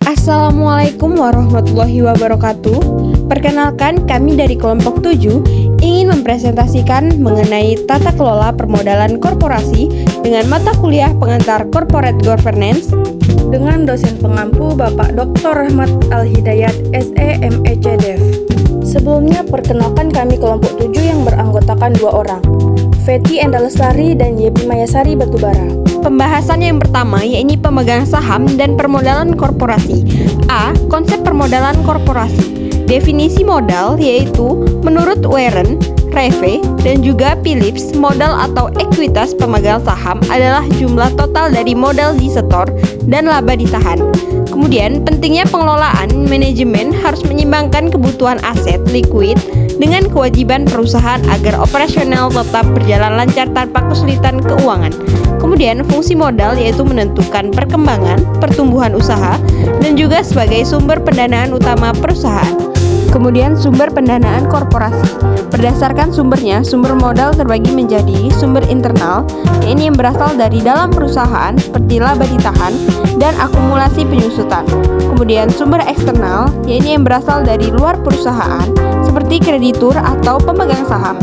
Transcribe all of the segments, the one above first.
Assalamualaikum warahmatullahi wabarakatuh. Perkenalkan, kami dari kelompok 7 ingin mempresentasikan mengenai tata kelola permodalan korporasi dengan mata kuliah pengantar Corporate Governance dengan dosen pengampu Bapak Dr. Rahmat Al-Hidayat, SE, MEC, Dev. Sebelumnya perkenalkan kami kelompok 7 yang beranggotakan 2 orang, Feti Endalestari dan Yepi Mayasari Batubara. Pembahasan yang pertama yaitu pemegang saham dan permodalan korporasi. A. Konsep permodalan korporasi. Definisi modal yaitu menurut Warren, Reve, dan juga Phillips, modal atau ekuitas pemegang saham adalah jumlah total dari modal disetor dan laba ditahan. Kemudian, pentingnya pengelolaan manajemen harus menyeimbangkan kebutuhan aset likuid dengan kewajiban perusahaan agar operasional tetap berjalan lancar tanpa kesulitan keuangan. Kemudian, fungsi modal yaitu menentukan perkembangan, pertumbuhan usaha, dan juga sebagai sumber pendanaan utama perusahaan. Kemudian, sumber pendanaan korporasi. Berdasarkan sumbernya, sumber modal terbagi menjadi sumber internal, yaitu yang berasal dari dalam perusahaan seperti laba ditahan dan akumulasi penyusutan. Kemudian, sumber eksternal, yaitu yang berasal dari luar perusahaan seperti kreditur atau pemegang saham.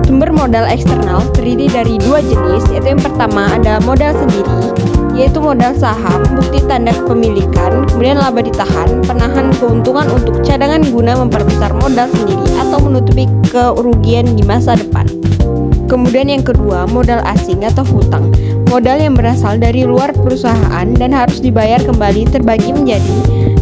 Sumber modal eksternal terdiri dari 2 jenis, yaitu yang pertama adalah modal sendiri, yaitu modal saham, bukti tanda kepemilikan, kemudian laba ditahan, penahan keuntungan untuk cadangan guna memperbesar modal sendiri atau menutupi kerugian di masa depan. Kemudian yang kedua, modal asing atau hutang. Modal yang berasal dari luar perusahaan dan harus dibayar kembali terbagi menjadi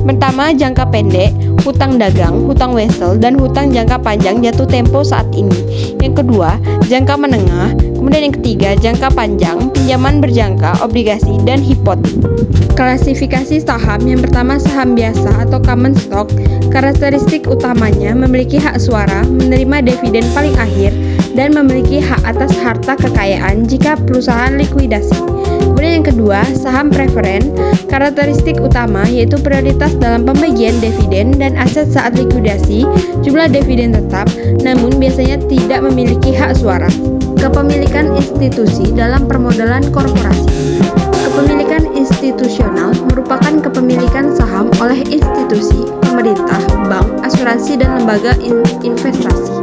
pertama, jangka pendek, hutang dagang, hutang wesel, dan hutang jangka panjang jatuh tempo saat ini. Yang kedua, jangka menengah, kemudian yang ketiga, jangka panjang, pinjaman berjangka, obligasi, dan hipotek. Klasifikasi saham yang pertama saham biasa atau common stock. Karakteristik utamanya memiliki hak suara, menerima dividen paling akhir, dan memiliki hak atas harta kekayaan jika perusahaan likuidasi. Kemudian yang kedua, saham preferen. Karakteristik utama yaitu prioritas dalam pembagian dividen dan aset saat likuidasi, jumlah dividen tetap, namun biasanya tidak memiliki hak suara. Kepemilikan institusi dalam permodalan korporasi. Kepemilikan institusional merupakan kepemilikan saham oleh institusi, pemerintah, bank, asuransi, dan lembaga investasi.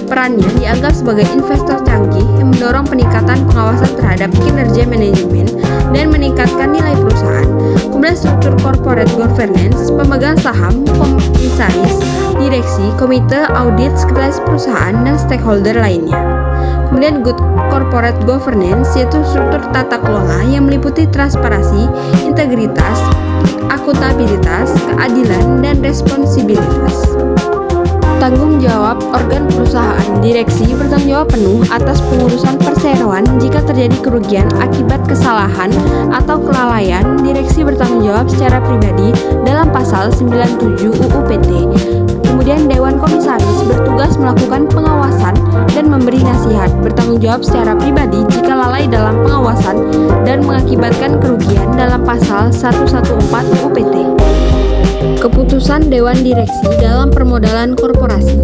Perannya dianggap sebagai investor canggih yang mendorong peningkatan pengawasan terhadap kinerja manajemen dan meningkatkan nilai perusahaan. Kemudian struktur corporate governance, pemegang saham, komisaris, direksi, komite, audit, sekretaris perusahaan, dan stakeholder lainnya. Kemudian good corporate governance yaitu struktur tata kelola yang meliputi transparansi, integritas, akuntabilitas, keadilan, dan responsibilitas. Tanggung jawab organ perusahaan. Direksi bertanggung jawab penuh atas pengurusan perseroan jika terjadi kerugian akibat kesalahan atau kelalaian. Direksi bertanggung jawab secara pribadi dalam pasal 97 UU PT. Kemudian Dewan Komisaris bertugas melakukan pengawasan dan memberi nasihat, bertanggung jawab secara pribadi jika lalai dalam pengawasan dan mengakibatkan kerugian dalam pasal 114 UU PT. Keputusan Dewan Direksi dalam permodalan korporasi.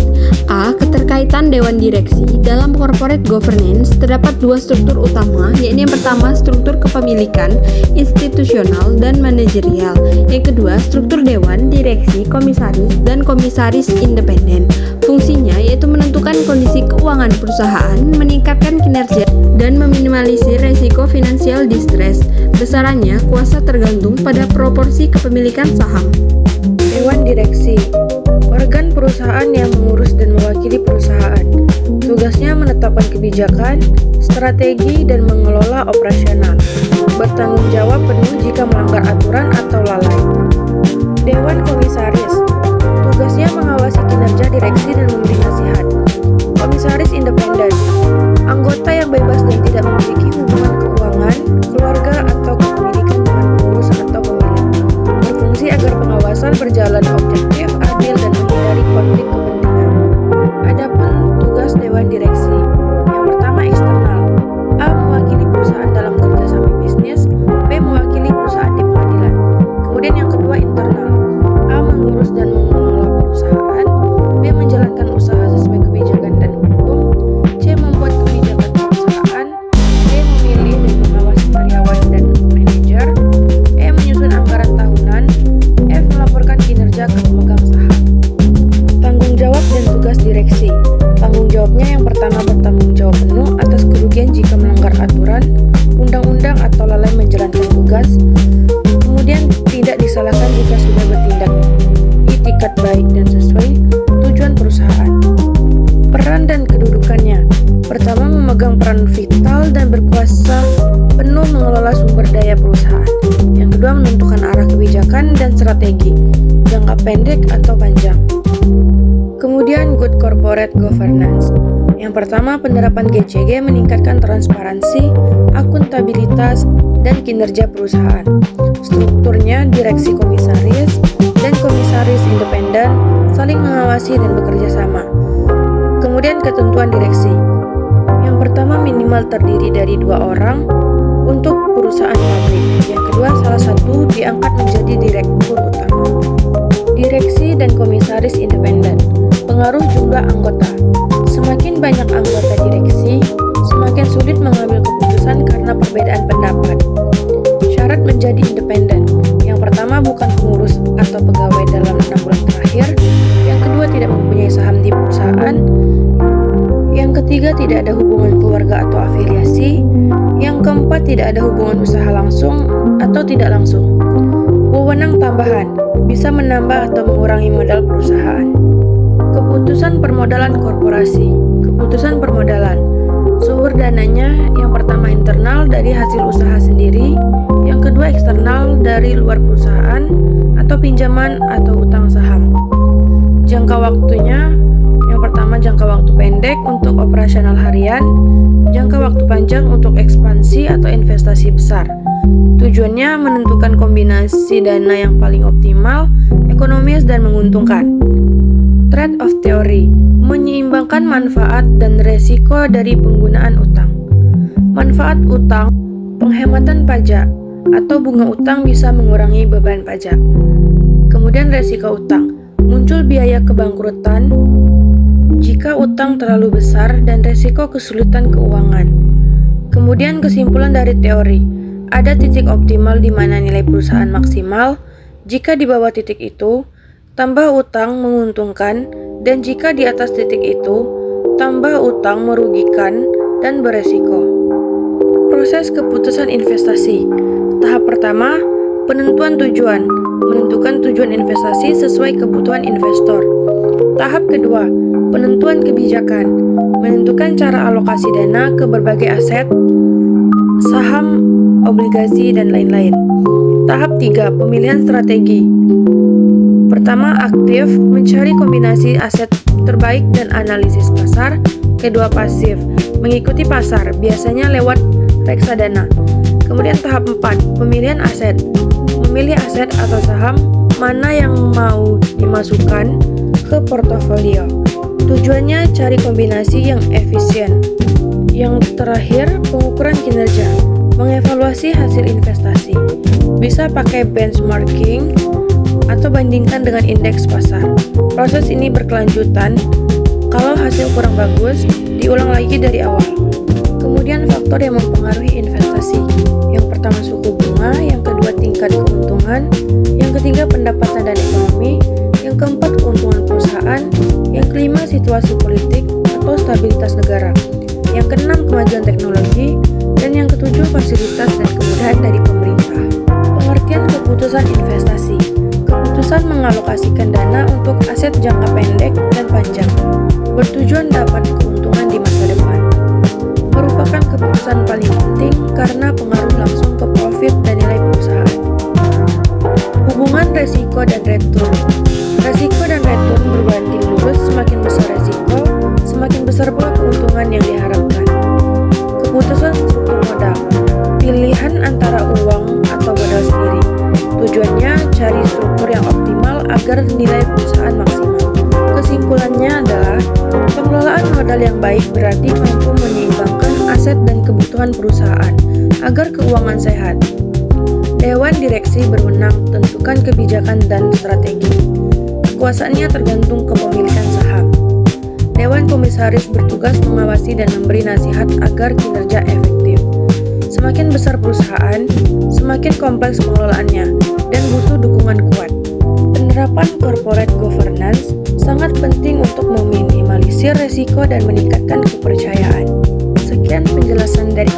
A. Keterkaitan Dewan Direksi dalam corporate governance terdapat 2 struktur utama, yaitu yang pertama struktur kepemilikan, institusional, dan manajerial. Yang kedua, struktur Dewan Direksi, komisaris, dan komisaris independen. Fungsinya yaitu menentukan kondisi keuangan perusahaan, meningkatkan kinerja, dan meminimalisir resiko finansial distress. Besarannya kuasa tergantung pada proporsi kepemilikan saham. Dewan Direksi, organ perusahaan yang mengurus dan mewakili perusahaan. Tugasnya menetapkan kebijakan, strategi, dan mengelola operasional. Bertanggung jawab penuh jika melanggar aturan atau lalai. Dewan Komisaris, tugasnya mengawasi kinerja direksi dan memberi nasihat. Komisaris independen, anggota yang bebas dan tidak memiliki hubungan keuangan, keluarga, atau kepemilikan dengan pengurus atau pemilik. Berfungsi agar pengawasan berjalan objektif, adil, dan menghindari konflik kepentingan. Adapun tugas Dewan Direksi, yang pertama eksternal. A. Mewakili perusahaan dalam kerjasama bisnis. B. Mewakili perusahaan di pengadilan. Kemudian yang kedua internal. A. Mengurus dan mengelola perusahaan. B. Menjalankan usaha sesuai kebijakan dan hukum. C. Membuat kebijakan perusahaan. D. Memilih dan mengawasi karyawan dan manajer. E. Menyusun anggaran tahunan. F. disalahkan jika sudah bertindak itikat baik dan sesuai tujuan perusahaan. Peran dan kedudukannya. Pertama, memegang peran vital dan berkuasa penuh mengelola sumber daya perusahaan. Yang kedua, menentukan arah kebijakan dan strategi, jangka pendek atau panjang. Kemudian, good corporate governance. Yang pertama, penerapan GCG meningkatkan transparansi, akuntabilitas, dan kinerja perusahaan. Strukturnya, direksi komisaris dan komisaris independen saling mengawasi dan bekerja sama. Kemudian ketentuan direksi. Yang pertama, minimal terdiri dari 2 orang untuk perusahaan pabrik. Yang kedua, salah satu diangkat menjadi direktur utama. Direksi dan komisaris independen. Pengaruh jumlah anggota. Semakin banyak anggota direksi, semakin sulit mengambil keputusan karena perbedaan pendapat. Syarat menjadi independen. Yang pertama, bukan pengurus atau pegawai dalam 6 bulan terakhir. Yang kedua, tidak mempunyai saham di perusahaan. Yang ketiga, tidak ada hubungan keluarga atau afiliasi. Yang keempat, tidak ada hubungan usaha langsung atau tidak langsung. Wewenang tambahan, bisa menambah atau mengurangi modal perusahaan. Keputusan permodalan korporasi. Keputusan permodalan. Sumber dananya yang pertama internal dari hasil usaha sendiri, yang kedua eksternal dari luar perusahaan atau pinjaman atau utang saham. Jangka waktunya, yang pertama jangka waktu pendek untuk operasional harian, jangka waktu panjang untuk ekspansi atau investasi besar. Tujuannya menentukan kombinasi dana yang paling optimal, ekonomis dan menguntungkan. Trade-off theory, menyeimbangkan manfaat dan resiko dari penggunaan utang. Manfaat utang, penghematan pajak atau bunga utang bisa mengurangi beban pajak. Kemudian resiko utang, muncul biaya kebangkrutan jika utang terlalu besar dan resiko kesulitan keuangan. Kemudian kesimpulan dari teori, ada titik optimal di mana nilai perusahaan maksimal. Jika di bawah titik itu, tambah utang menguntungkan, dan jika di atas titik itu, tambah utang merugikan dan beresiko. Proses keputusan investasi. Tahap pertama, penentuan tujuan, menentukan tujuan investasi sesuai kebutuhan investor. Tahap kedua, penentuan kebijakan, menentukan cara alokasi dana ke berbagai aset, saham, obligasi, dan lain-lain. Tahap 3, pemilihan strategi. Pertama, aktif, mencari kombinasi aset terbaik dan analisis pasar. Kedua, pasif, mengikuti pasar, biasanya lewat reksadana. Kemudian tahap 4, pemilihan aset. Memilih aset atau saham mana yang mau dimasukkan ke portofolio. Tujuannya cari kombinasi yang efisien. Yang terakhir, pengukuran kinerja, mengevaluasi hasil investasi. Bisa pakai benchmarking atau bandingkan dengan indeks pasar. Proses ini berkelanjutan. Kalau hasil kurang bagus, diulang lagi dari awal. Kemudian faktor yang mempengaruhi investasi. Yang pertama suku bunga, yang kedua tingkat keuntungan, yang ketiga pendapatan dan ekonomi, yang keempat keuntungan perusahaan, yang kelima situasi politik atau stabilitas negara, yang keenam kemajuan teknologi, dan yang ketujuh fasilitas dan kemudahan dari pemerintah. Pengertian keputusan investasi. Keputusan mengalokasikan dana untuk aset jangka pendek dan panjang, bertujuan dapat keuntungan di masa depan. Merupakan keputusan paling penting karena pengaruh langsung ke profit dan nilai perusahaan. Hubungan resiko dan return. Resiko dan return berbanding lurus, semakin besar resiko, semakin besar pula keuntungan yang diharapkan. Keputusan struktur modal. Pilihan antara uang atau modal sendiri. Tujuannya cari struktur yang optimal agar nilai perusahaan maksimal. Kesimpulannya adalah pengelolaan modal yang baik berarti mampu menyeimbangkan aset dan kebutuhan perusahaan agar keuangan sehat. Dewan direksi berwenang tentukan kebijakan dan strategi. Kekuasaannya tergantung kepemilikan saham. Dewan komisaris bertugas mengawasi dan memberi nasihat agar kinerja efektif. Semakin besar perusahaan, semakin kompleks pengelolaannya dan butuh dukungan kuat. Penerapan corporate governance sangat penting untuk meminimalisir resiko dan meningkatkan kepercayaan. Sekian penjelasan dari